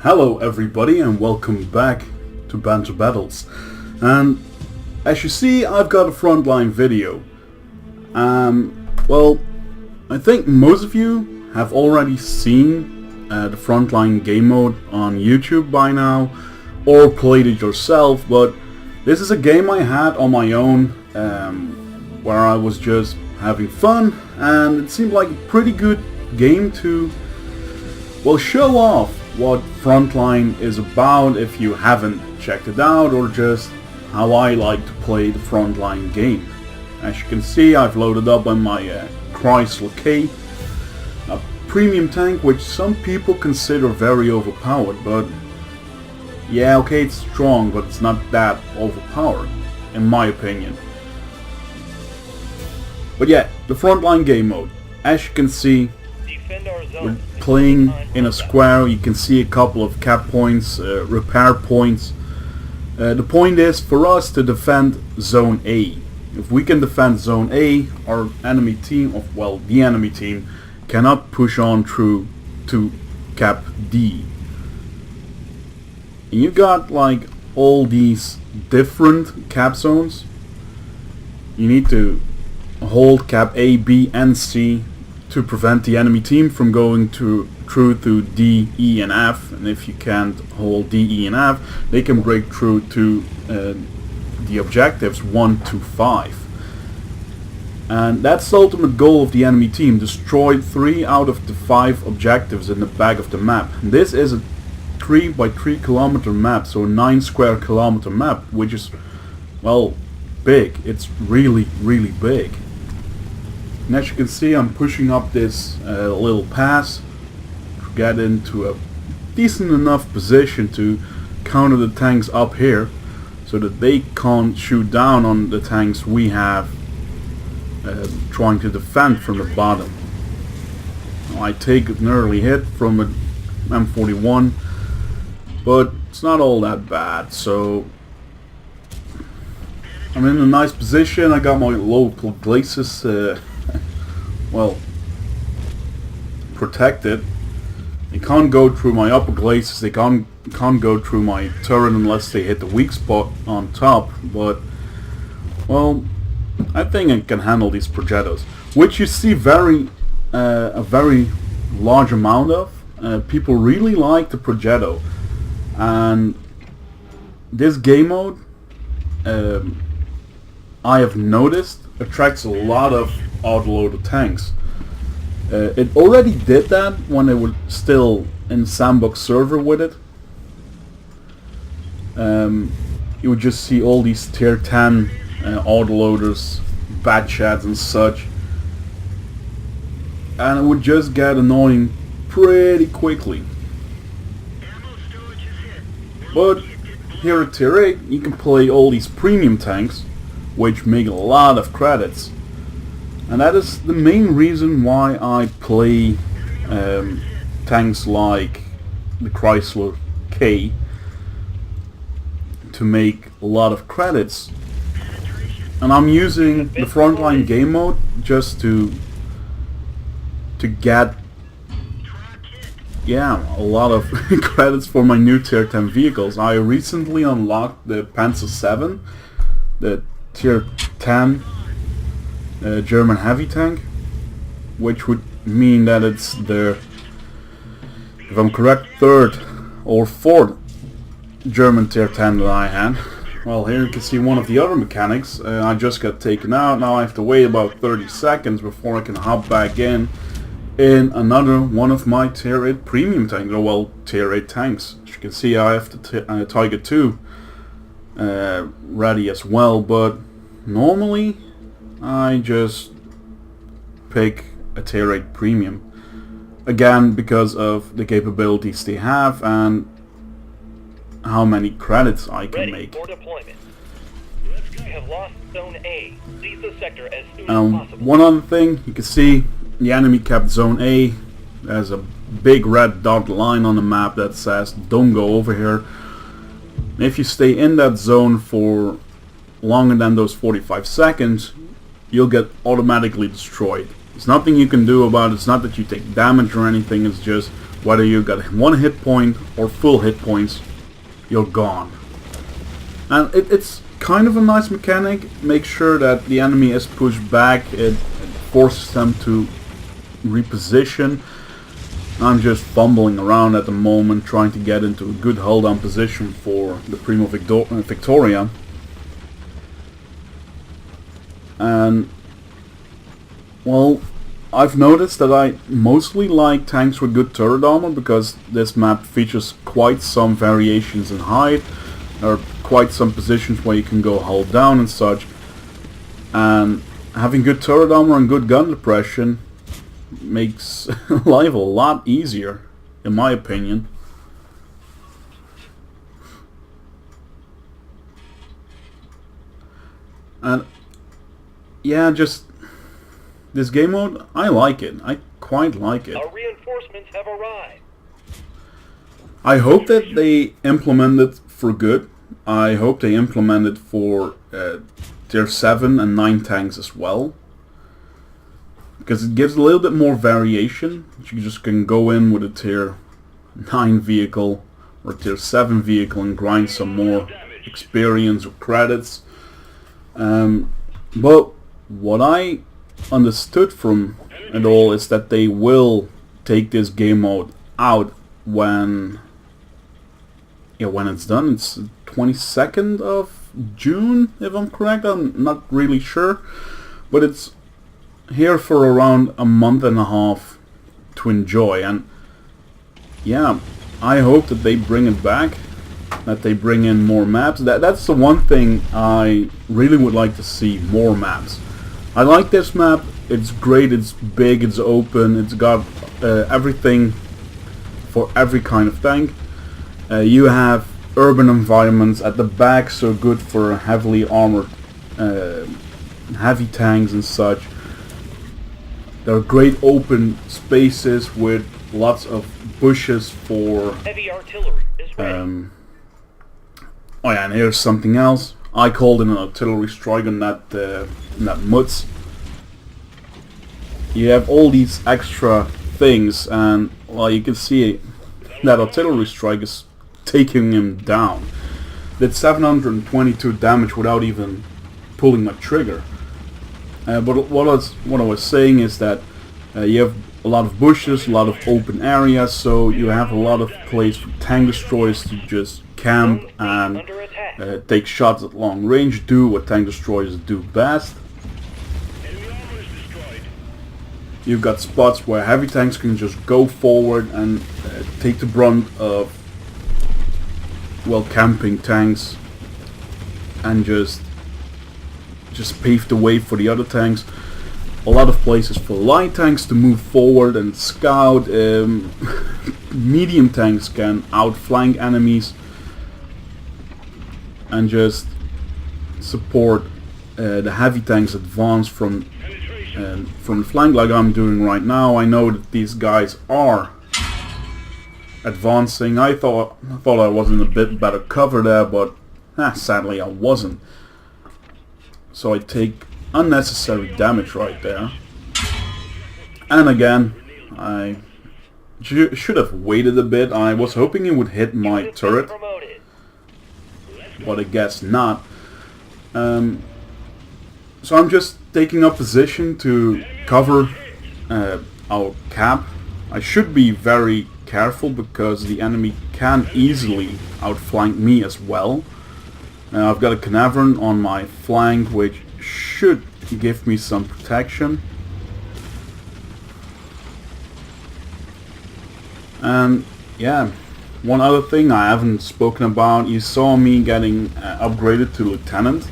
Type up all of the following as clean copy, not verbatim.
Hello everybody and welcome back to Banter Battles. And as you see, I've got a Frontline video. Well, I think most of you have already seen the Frontline game mode on YouTube by now, or played it yourself, but this is a game I had on my own, where I was just having fun, and it seemed like a pretty good game to, well, show off what Frontline is about if you haven't checked it out, or just how I like to play the Frontline game. As you can see, I've loaded up on my Chrysler K, a premium tank which some people consider very overpowered, but yeah, okay, it's strong, but it's not that overpowered, in my opinion. But yeah, the Frontline game mode. As you can see, we're playing in a square. You can see a couple of cap points, repair points. The point is for us to defend Zone A. If we can defend Zone A, our enemy team, the enemy team, cannot push on through to Cap D. And you got like all these different cap zones. You need to hold Cap A, B, and C to prevent the enemy team from going through to D, E, and F. And if you can't hold D, E, and F, they can break through to the objectives 1 to 5. And that's the ultimate goal of the enemy team: destroy 3 out of the 5 objectives in the back of the map. And this is a 3 by 3 kilometer map, so a 9 square kilometer map, which is, well, big. It's really, really big. And as you can see, I'm pushing up this little pass to get into a decent enough position to counter the tanks up here, so that they can't shoot down on the tanks we have trying to defend from the bottom. I take an early hit from an M41, but it's not all that bad, so I'm in a nice position. I got my local glacis well, protected. They can't go through my upper glacis, they can't go through my turret unless they hit the weak spot on top, but, well, I think I can handle these projectiles, which you see a very large amount of. People really like the projectile, and this game mode, I have noticed, attracts a lot of autoloader tanks. It already did that when they were still in sandbox server with it. You would just see all these tier 10 autoloaders, bad chads and such, and it would just get annoying pretty quickly. But here at tier 8 you can play all these premium tanks, which make a lot of credits. And that is the main reason why I play tanks like the Chrysler K, to make a lot of credits. And I'm using the Frontline game mode just to get, yeah, a lot of credits for my new tier 10 vehicles. I recently unlocked the Panzer 7, the tier 10 German heavy tank, which would mean that it's the, if I'm correct, 3rd or 4th German tier 10 that I had. Well, here you can see one of the other mechanics. I just got taken out. Now I have to wait about 30 seconds before I can hop back in another one of my tier 8 premium tanks, or well, tier 8 tanks. As you can see, I have the Tiger 2 ready as well, but normally I just pick a tier 8 premium, again because of the capabilities they have and how many credits I can make. For deployment. We have lost Zone A. Leave the sector as soon as possible. One other thing, you can see the enemy kept Zone A. There's a big red dotted line on the map that says don't go over here. If you stay in that zone for longer than those 45 seconds, you'll get automatically destroyed. There's nothing you can do about it. It's not that you take damage or anything, it's just Whether you got 1 hit point or full hit points, you're gone. And it's kind of a nice mechanic. Make sure that the enemy is pushed back. It forces them to reposition. I'm just fumbling around at the moment, trying to get into a good hold down position for the Primo Victoria. And well, I've noticed that I mostly like tanks with good turret armor, because this map features quite some variations in height. There are quite some positions where you can go hull down and such. And having good turret armor and good gun depression makes life a lot easier, in my opinion. And yeah, just this game mode, I like it. I quite like it. Our reinforcements have arrived. I hope that they implement it for good. I hope they implement it for tier 7 and 9 tanks as well. Because it gives a little bit more variation. You just can go in with a tier 9 vehicle or tier 7 vehicle and grind some more experience or credits. But what I understood from it all is that they will take this game mode out when it's done. It's 22nd of June, if I'm correct. I'm not really sure, but it's here for around a month and a half to enjoy. And yeah, I hope that they bring it back, that they bring in more maps. That's the one thing I really would like to see, more maps. I like this map. It's great, it's big, it's open, it's got everything for every kind of tank. You have urban environments at the back, so good for heavily armored heavy tanks and such. There are great open spaces with lots of bushes for Heavy artillery is ready. Oh yeah, and here's something else. I called in an artillery strike on that Mutz. You have all these extra things, and well, you can see that artillery strike is taking him down. Did 722 damage without even pulling my trigger. But what I was saying is that you have a lot of bushes, a lot of open areas, so you have a lot of place for tank destroyers to just camp and take shots at long range, do what tank destroyers do best. You've got spots where heavy tanks can just go forward and take the brunt of, well, camping tanks, and just pave the way for the other tanks. A lot of places for light tanks to move forward and scout. Medium tanks can outflank enemies and just support the heavy tanks advance from the flank, like I'm doing right now. I know that these guys are advancing. I thought I was in a bit better cover there, but sadly I wasn't. So I take unnecessary damage right there. And again, I should have waited a bit. I was hoping it would hit my turret, but I guess not. So I'm just taking up position to cover our cap. I should be very careful because the enemy can easily outflank me as well. I've got a Canaveran on my flank, which should give me some protection. And yeah, one other thing I haven't spoken about, you saw me getting upgraded to Lieutenant.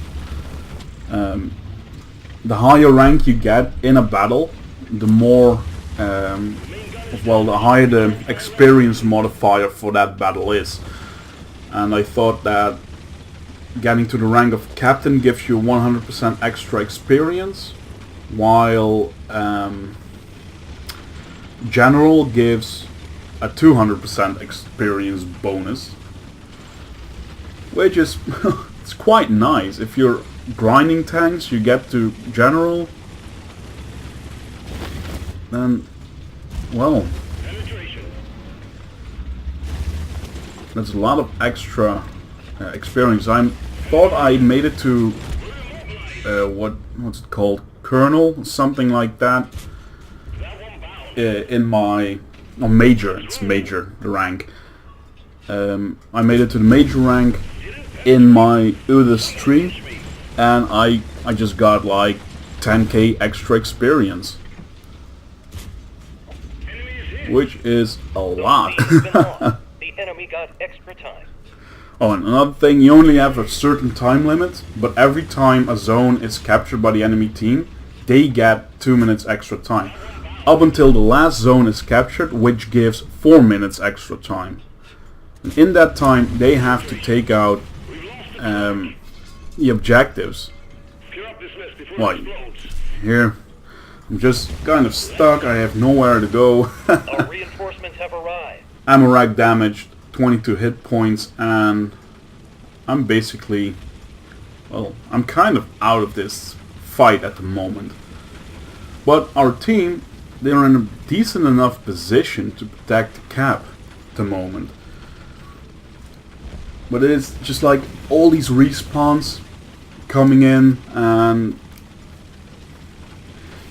The higher rank you get in a battle, the more, the higher the experience modifier for that battle is. And I thought that getting to the rank of Captain gives you 100% extra experience, while General gives a 200% experience bonus, which is it's quite nice. If you're grinding tanks, you get to General, then, well, That's a lot of extra experience. I thought I made it to what's it called, Colonel, something like that. In my Major, it's Major, the rank. I made it to the Major rank in my UDIS stream, and I just got like 10k extra experience, which is a lot. The enemy got extra time. Oh, and another thing, you only have a certain time limit, but every time a zone is captured by the enemy team, they get 2 minutes extra time. Up until the last zone is captured, which gives 4 minutes extra time. And in that time, they have to take out the objectives. Like, here, I'm just kind of stuck, I have nowhere to go. Our reinforcements have arrived. Ammo rack damaged, 22 hit points, and I'm basically, well, I'm kind of out of this fight at the moment. But our team, they're in a decent enough position to protect the cap at the moment. But it's just like all these respawns coming in, and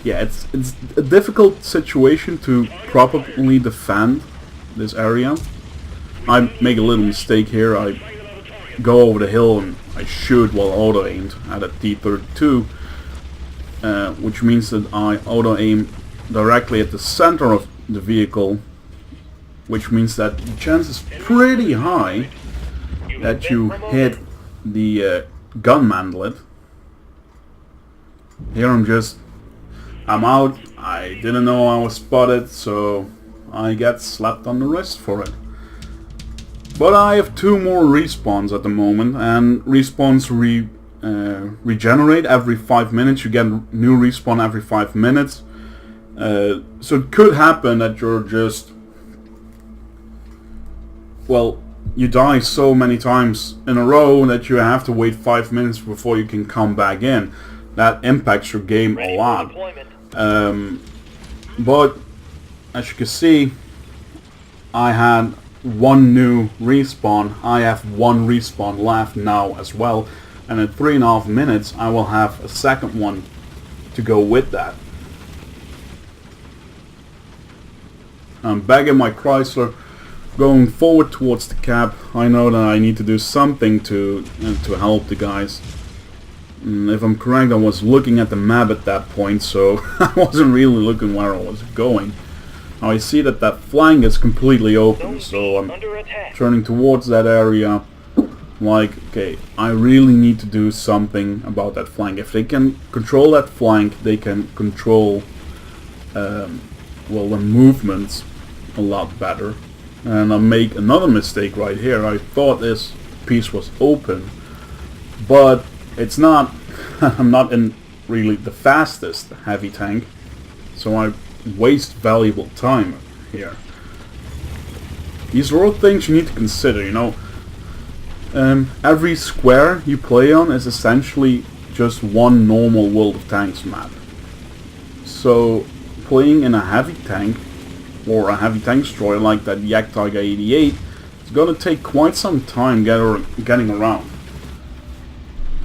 yeah, it's a difficult situation to properly defend this area. I make a little mistake here. I go over the hill and I shoot while auto aimed at a T-32, which means that I auto aim directly at the center of the vehicle, which means that the chance is pretty high that you hit the gun manlet. Here I'm out. I didn't know I was spotted, so I get slapped on the wrist for it. But I have 2 more respawns at the moment, and respawns regenerate every 5 minutes. You get a new respawn every 5 minutes. So it could happen that you're just, well, you die so many times in a row that you have to wait 5 minutes before you can come back in. That impacts your game a lot. But as you can see, I had 1 new respawn. I have 1 respawn left now as well, and in 3.5 minutes I will have a second one to go with that. I'm back in my Chrysler, going forward towards the cap. I know that I need to do something to help the guys. If I'm correct, I was looking at the map at that point, so I wasn't really looking where I was going. Now I see that that flank is completely open, so I'm turning towards that area. Like, okay, I really need to do something about that flank. If they can control that flank, they can control well, the movements a lot better. And I make another mistake right here. I thought this piece was open, but it's not. I'm not in really the fastest heavy tank, so I waste valuable time here. These are all things you need to consider, you know. Every square you play on is essentially just one normal World of Tanks map. So playing in a heavy tank or a heavy tank destroyer like that GIGABYTE GA-Z170X-88 is going to take quite some time getting around.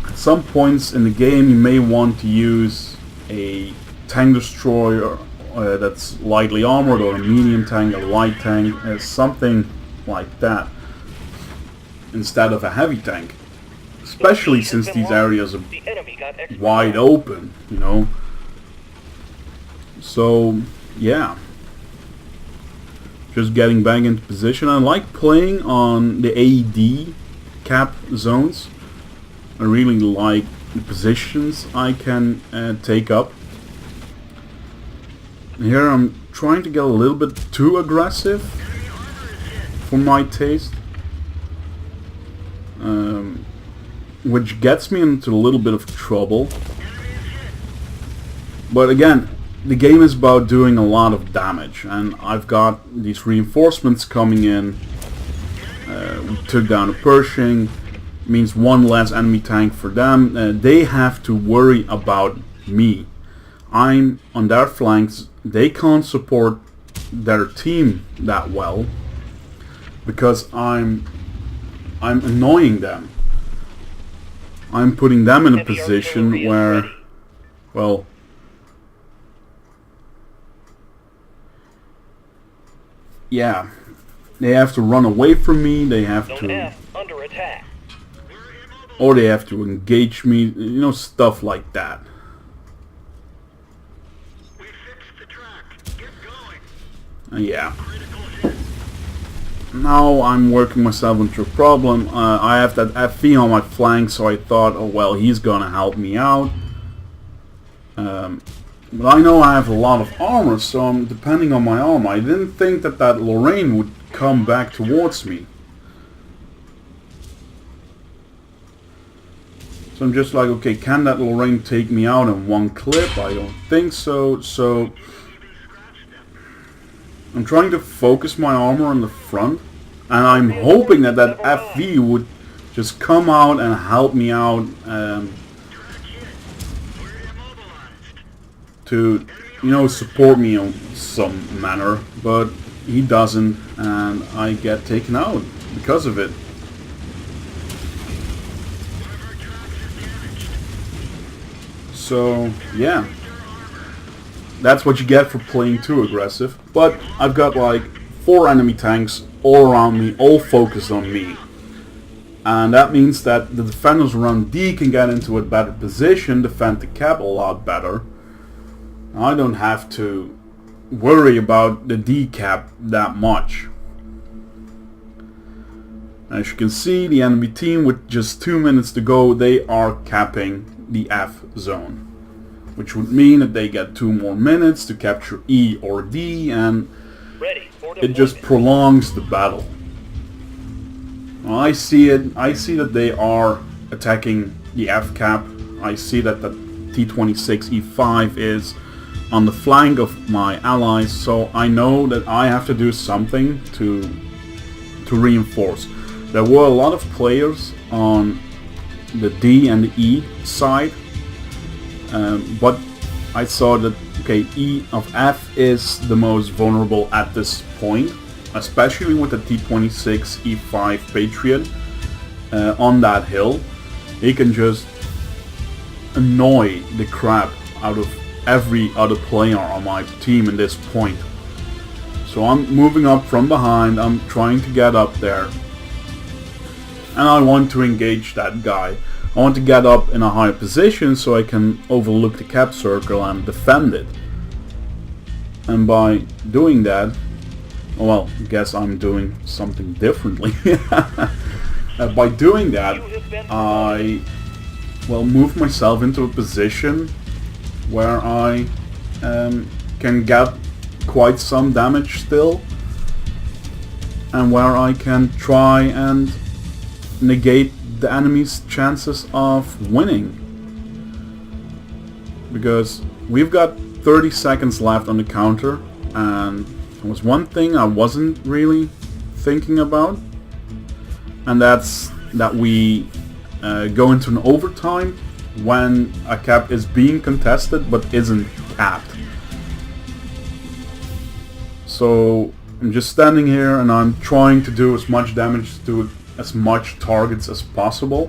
At some points in the game you may want to use a tank destroyer that's lightly armored, or a medium tank, a light tank, something like that, instead of a heavy tank. Especially since these areas are wide open, you know. So, yeah. Just getting back into position. I like playing on the AED cap zones. I really like the positions I can take up. Here I'm trying to get a little bit too aggressive for my taste, which gets me into a little bit of trouble. But again, the game is about doing a lot of damage, and I've got these reinforcements coming in. We took down a Pershing, means 1 less enemy tank for them. They have to worry about me. I'm on their flanks. They can't support their team that well because I'm I'm annoying them. I'm putting them in a Heavy position artillery is where, ready. well, yeah, they have to run away from me, they have Zone to, F under attack. or they have to engage me, you know, stuff like that. We fixed the track. Get going. Yeah. Critical hit. Now I'm working myself into a problem. I have that FV on my flank, so I thought, oh well, he's gonna help me out. But I know I have a lot of armor, so I'm depending on my armor. I didn't think that that Lorraine would come back towards me. So I'm just like, okay, can that Lorraine take me out in one clip? I don't think so. So I'm trying to focus my armor on the front, and I'm hoping that that FV would just come out and help me out to, you know, support me in some manner, but he doesn't, and I get taken out because of it. So yeah, that's what you get for playing too aggressive. But I've got like 4 enemy tanks all around me, all focused on me, and that means that the defenders around D can get into a better position, defend the cap a lot better. I don't have to worry about the D cap that much. As you can see, the enemy team, with just 2 minutes to go, they are capping the F zone, which would mean that they get 2 more minutes to capture E or D, and Ready for it just deployment. prolongs the battle. Well, I see that they are attacking the F cap. I see that the T26E5 is on the flank of my allies, so I know that I have to do something to reinforce. There were a lot of players on the D and the E side, but I saw that, okay, E of F is the most vulnerable at this point, especially with the T26E5 Patriot on that hill. He can just annoy the crap out of every other player on my team in this point. So I'm moving up from behind, I'm trying to get up there, and I want to engage that guy. I want to get up in a higher position so I can overlook the cap circle and defend it. And by doing that, well, I guess I'm doing something differently. By doing that, I move myself into a position where I can get quite some damage still, and where I can try and negate the enemy's chances of winning, because we've got 30 seconds left on the counter, and there was one thing I wasn't really thinking about, and that's that we go into an overtime when a cap is being contested but isn't capped. So I'm just standing here and I'm trying to do as much damage to as much targets as possible,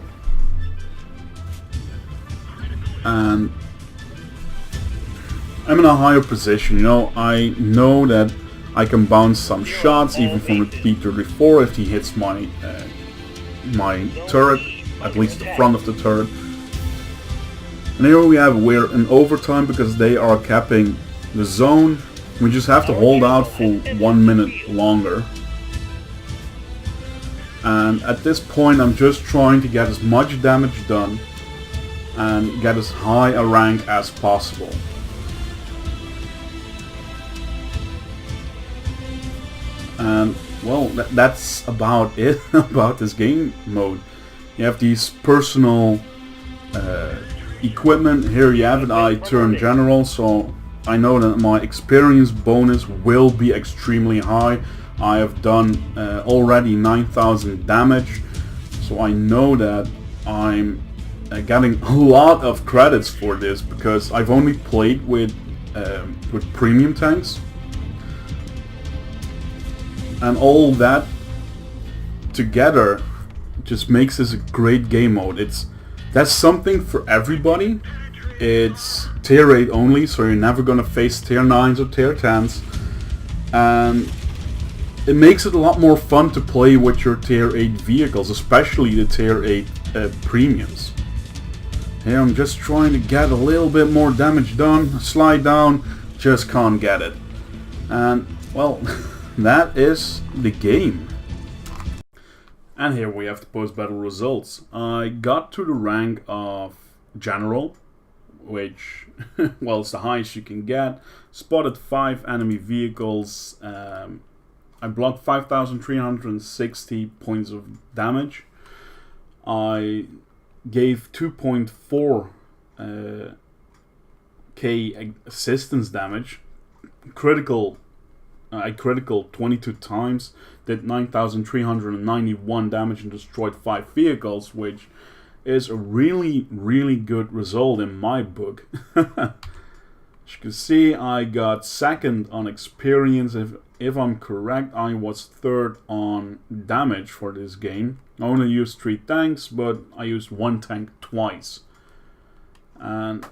and I'm in a higher position. You know, I know that I can bounce some shots even from the P-34 if he hits my my turret, at least the front of the turret. And here we're in overtime because they are capping the zone. We just have to hold out for 1 minute longer. And at this point I'm just trying to get as much damage done and get as high a rank as possible. And well, that's about it about this game mode. You have these personal equipment. Here you have it. I turn general, so I know that my experience bonus will be extremely high. I have done already 9,000 damage, so I know that I'm getting a lot of credits for this because I've only played with premium tanks, and all that together just makes this a great game mode. That's something for everybody. It's tier 8 only, so you're never gonna face tier 9s or tier 10s, and it makes it a lot more fun to play with your tier 8 vehicles, especially the tier 8 premiums. Here I'm just trying to get a little bit more damage done, slide down, just can't get it. And well, that is the game. And here we have the post-battle results. I got to the rank of General, which, well, it's the highest you can get. Spotted 5 enemy vehicles. I blocked 5,360 points of damage. I gave 2.4 K assistance damage. I critical 22 times. Did 9,391 damage and destroyed 5 vehicles, which is a really, really good result in my book. As you can see, I got second on experience. If I'm correct, I was third on damage for this game. I only used 3 tanks, but I used 1 tank twice. And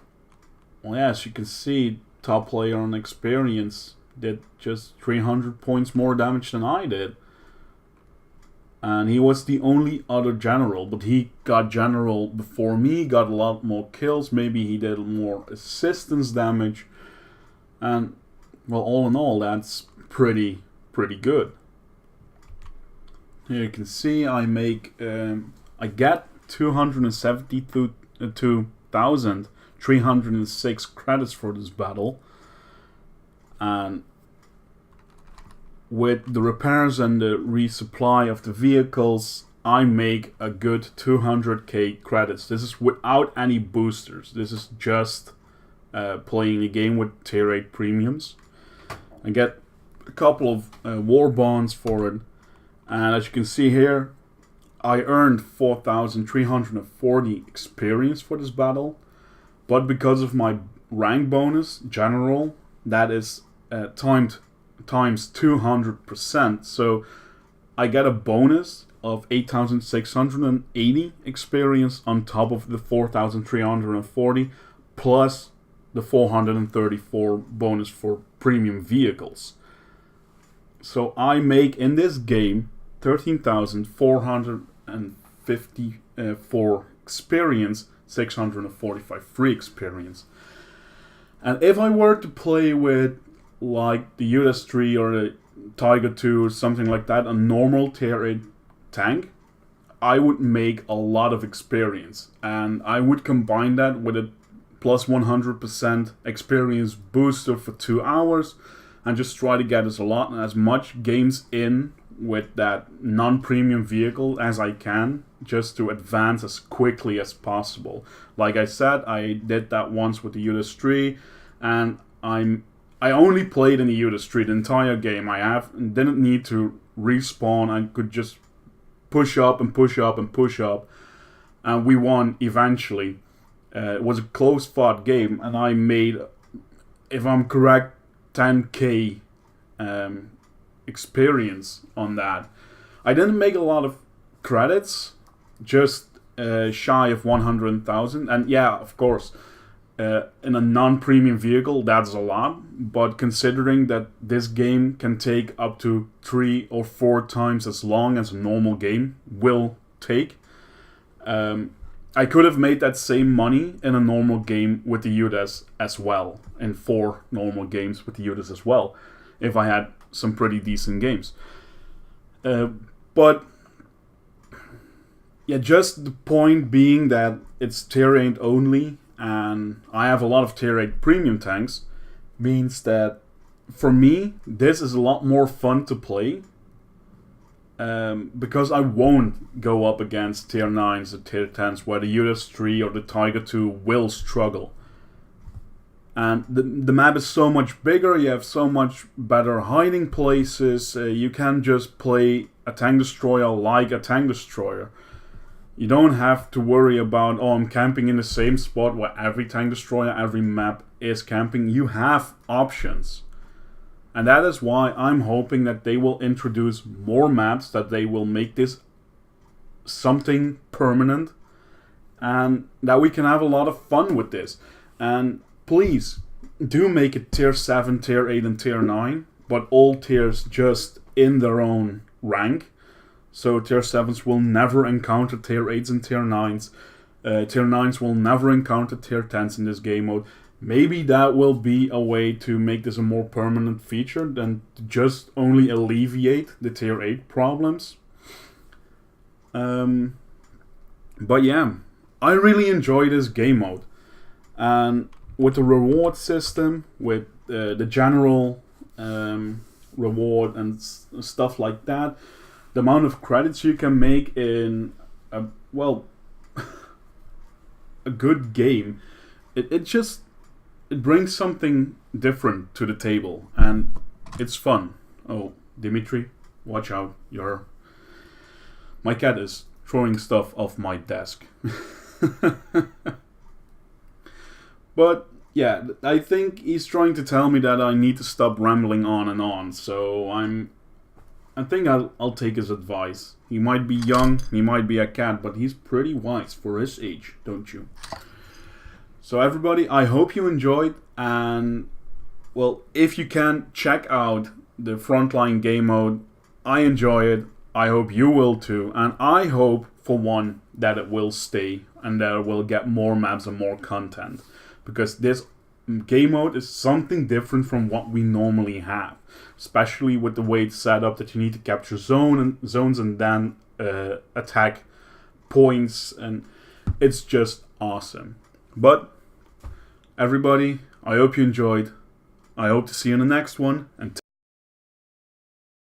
well, yeah, as you can see, top player on experience did just 300 points more damage than I did. And he was the only other general, but he got general before me, got a lot more kills, maybe he did more assistance damage. And well, all in all, that's pretty good. Here you can see I make I get 272,306 credits for this battle, and with the repairs and the resupply of the vehicles, I make a good 200k credits. This is without any boosters. This is just playing the game with tier 8 premiums. I get a couple of war bonds for it, and as you can see here, I earned 4,340 experience for this battle, but because of my rank bonus, General, that is times 200%, so I get a bonus of 8,680 experience on top of the 4,340 plus the 434 bonus for premium vehicles. So I make in this game 13,454 experience, 645 free experience. And if I were to play with like the UDAS 3 or the Tiger 2 or something like that, a normal tier 8 tank, I would make a lot of experience, and I would combine that with a plus 100% experience booster for 2 hours and just try to get as much games in with that non-premium vehicle as I can, just to advance as quickly as possible. Like I said, I did that once with the UDAS 3, and I only played in the UDAS 3 the entire game. Didn't need to respawn. I could just push up and push up and push up, and we won eventually. It was a close fought game, and I made, if I'm correct, 10k experience on that. I didn't make a lot of credits, just shy of 100,000, and yeah, of course, in a non-premium vehicle, that's a lot, but considering that this game can take up to 3 or 4 times as long as a normal game will take, I could have made that same money in a normal game with the UDAS as well, in 4 normal games with the UDAS as well, if I had some pretty decent games. But yeah, just the point being that it's tier 8 only, and I have a lot of tier 8 premium tanks, means that for me this is a lot more fun to play, because I won't go up against tier 9s or tier 10s where the UDAS 3 or the Tiger 2 will struggle. And the map is so much bigger, you have so much better hiding places, you can just play a tank destroyer like a tank destroyer. You don't have to worry about, oh, I'm camping in the same spot where every tank destroyer, every map is camping. You have options. And that is why I'm hoping that they will introduce more maps, that they will make this something permanent, and that we can have a lot of fun with this. And please do make it tier 7, tier 8 and tier 9, but all tiers just in their own rank. So tier 7s will never encounter tier 8s and tier 9s. Tier 9s will never encounter tier 10s in this game mode. Maybe that will be a way to make this a more permanent feature than to just only alleviate the tier 8 problems. But yeah, I really enjoy this game mode. And with the reward system, with the general reward and stuff like that, the amount of credits you can make in a, well, a good game, it brings something different to the table, and it's fun. Oh, Dimitri, watch out! My cat is throwing stuff off my desk. But yeah, I think he's trying to tell me that I need to stop rambling on and on. So I think I'll take his advice. He might be young, he might be a cat, but he's pretty wise for his age, don't you? So everybody, I hope you enjoyed, and well, if you can, check out the Frontline game mode. I enjoy it. I hope you will too, and I hope for one that it will stay and that it will get more maps and more content, because this game mode is something different from what we normally have, especially with the way it's set up, that you need to capture zones and then attack points, and it's just awesome. But everybody, I hope you enjoyed. I hope to see you in the next one, and